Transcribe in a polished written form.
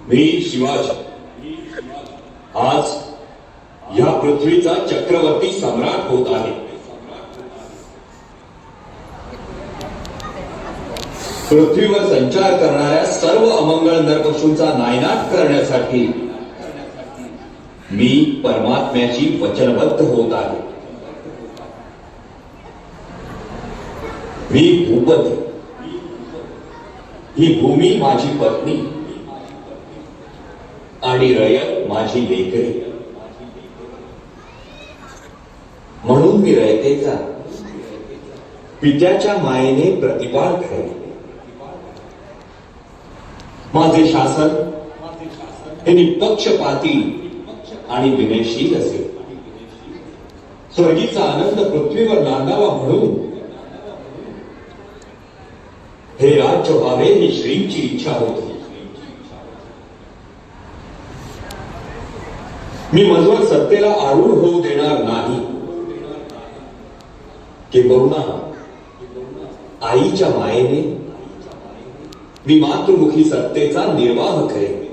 मी शिवाजी आज या पृथ्वीचा चक्रवर्ती सम्राट होत आहे. पृथ्वीवर संचार करणाऱ्या सर्व अमंगळ नरपशूंचा नायनाट करण्यासाठी मी परमात्म्याची वचनबद्ध होत आहे. मी भूपती, ही भूमी माझी पत्नी आणि रयत माझी लेकरे. म्हणून मी रयतेचा पित्याच्या मायेने प्रतिपाल करेन. माझे शासन हे निपक्षपाती आणि विनयशील असेल. स्वर्गीचा आनंद पृथ्वीवर नांदावा म्हणून हे राज्य व्हावे ही श्रींची इच्छा होती. मी मजवर सत्तेला आरूढ होऊ देणार नाही. किंबहुना आईच्या मायेने मी मातृमुखी सत्तेचा निर्वाह करेन.